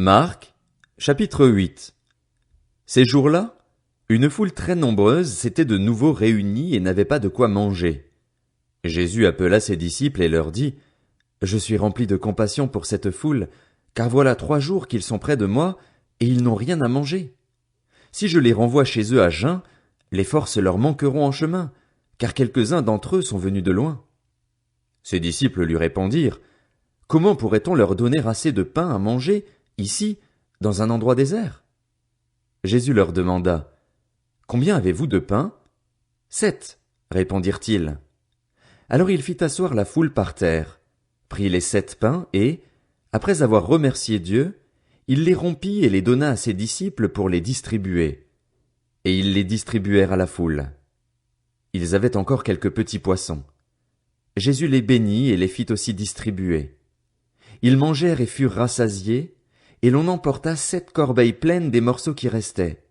Marc, chapitre 8. Ces jours-là, une foule très nombreuse s'était de nouveau réunie et n'avait pas de quoi manger. Jésus appela ses disciples et leur dit, « Je suis rempli de compassion pour cette foule, car voilà 3 jours qu'ils sont près de moi, et ils n'ont rien à manger. Si je les renvoie chez eux à jeun, les forces leur manqueront en chemin, car quelques-uns d'entre eux sont venus de loin. » Ses disciples lui répondirent, « Comment pourrait-on leur donner assez de pain à manger, ici, dans un endroit désert? » Jésus leur demanda, « Combien avez-vous de pain? » 7, répondirent-ils. Alors il fit asseoir la foule par terre, prit les 7 pains et, après avoir remercié Dieu, il les rompit et les donna à ses disciples pour les distribuer. Et ils les distribuèrent à la foule. Ils avaient encore quelques petits poissons. Jésus les bénit et les fit aussi distribuer. Ils mangèrent et furent rassasiés, et l'on emporta 7 corbeilles pleines des morceaux qui restaient.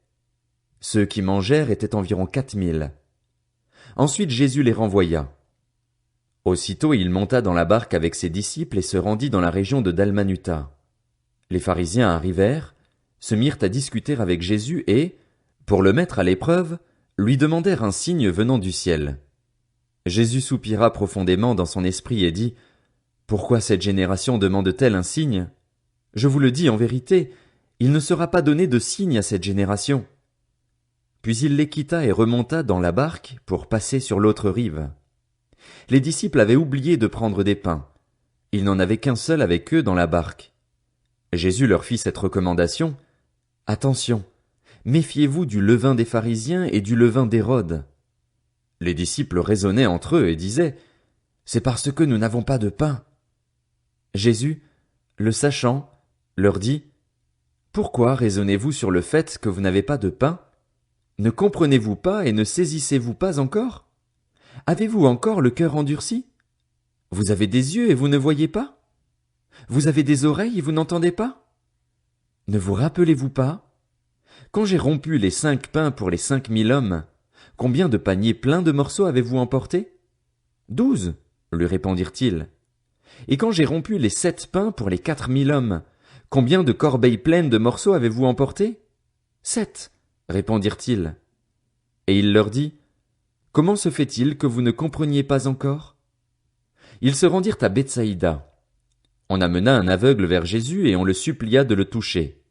Ceux qui mangèrent étaient environ 4000. Ensuite Jésus les renvoya. Aussitôt il monta dans la barque avec ses disciples et se rendit dans la région de Dalmanuta. Les pharisiens arrivèrent, se mirent à discuter avec Jésus et, pour le mettre à l'épreuve, lui demandèrent un signe venant du ciel. Jésus soupira profondément dans son esprit et dit, « Pourquoi cette génération demande-t-elle un signe? Je vous le dis en vérité, il ne sera pas donné de signe à cette génération. » Puis il les quitta et remonta dans la barque pour passer sur l'autre rive. Les disciples avaient oublié de prendre des pains. Il n'en avait qu'un seul avec eux dans la barque. Jésus leur fit cette recommandation, « Attention, méfiez-vous du levain des pharisiens et du levain d'Hérode. » Les disciples raisonnaient entre eux et disaient, « C'est parce que nous n'avons pas de pain. » Jésus, le sachant, leur dit, « Pourquoi raisonnez-vous sur le fait que vous n'avez pas de pain? Ne comprenez-vous pas et ne saisissez-vous pas encore? Avez-vous encore le cœur endurci? Vous avez des yeux et vous ne voyez pas? Vous avez des oreilles et vous n'entendez pas? Ne vous rappelez-vous pas? Quand j'ai rompu les 5 pains pour les 5000 hommes, combien de paniers pleins de morceaux avez-vous emporté? 12, lui répondirent-ils. Et quand j'ai rompu les 7 pains pour les 4000 hommes, combien de corbeilles pleines de morceaux avez-vous emporté? 7, répondirent-ils. Et il leur dit, comment se fait-il que vous ne compreniez pas encore? Ils se rendirent à Bethsaïda. On amena un aveugle vers Jésus et on le supplia de le toucher.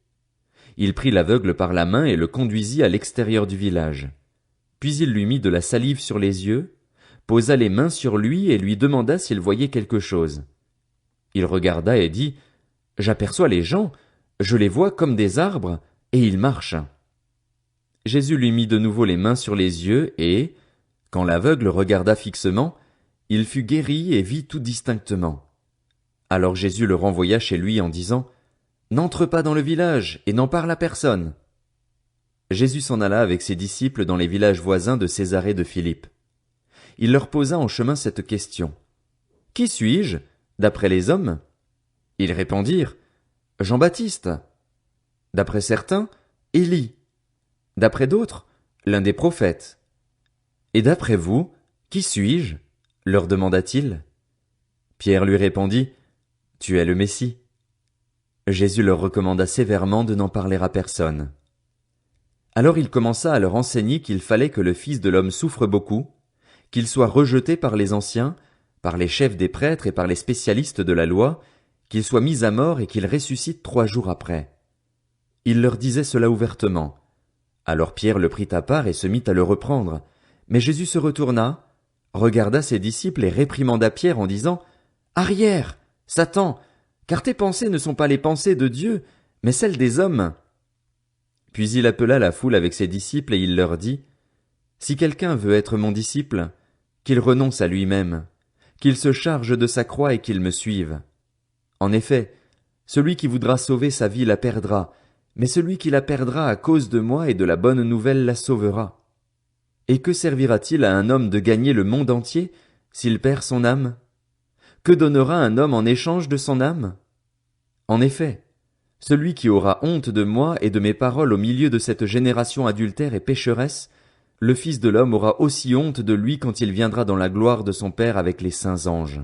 Il prit l'aveugle par la main et le conduisit à l'extérieur du village. Puis il lui mit de la salive sur les yeux, posa les mains sur lui et lui demanda s'il voyait quelque chose. Il regarda et dit, « J'aperçois les gens, je les vois comme des arbres, et ils marchent. » Jésus lui mit de nouveau les mains sur les yeux et, quand l'aveugle regarda fixement, il fut guéri et vit tout distinctement. Alors Jésus le renvoya chez lui en disant, « N'entre pas dans le village et n'en parle à personne. » Jésus s'en alla avec ses disciples dans les villages voisins de Césarée de Philippe. Il leur posa en chemin cette question. « Qui suis-je, d'après les hommes? » Ils répondirent, « Jean-Baptiste. » D'après certains, Élie. D'après d'autres, l'un des prophètes. « Et d'après vous, qui suis-je? » leur demanda-t-il. Pierre lui répondit, « Tu es le Messie. » Jésus leur recommanda sévèrement de n'en parler à personne. Alors il commença à leur enseigner qu'il fallait que le Fils de l'homme souffre beaucoup, qu'il soit rejeté par les anciens, par les chefs des prêtres et par les spécialistes de la loi, qu'il soit mis à mort et qu'il ressuscite 3 jours après. Il leur disait cela ouvertement. Alors Pierre le prit à part et se mit à le reprendre. Mais Jésus se retourna, regarda ses disciples et réprimanda Pierre en disant, « Arrière, Satan, car tes pensées ne sont pas les pensées de Dieu, mais celles des hommes. » Puis il appela la foule avec ses disciples et il leur dit, « Si quelqu'un veut être mon disciple, qu'il renonce à lui-même, qu'il se charge de sa croix et qu'il me suive. En effet, celui qui voudra sauver sa vie la perdra, mais celui qui la perdra à cause de moi et de la bonne nouvelle la sauvera. Et que servira-t-il à un homme de gagner le monde entier s'il perd son âme? Que donnera un homme en échange de son âme? En effet, celui qui aura honte de moi et de mes paroles au milieu de cette génération adultère et pécheresse, le Fils de l'homme aura aussi honte de lui quand il viendra dans la gloire de son Père avec les saints anges.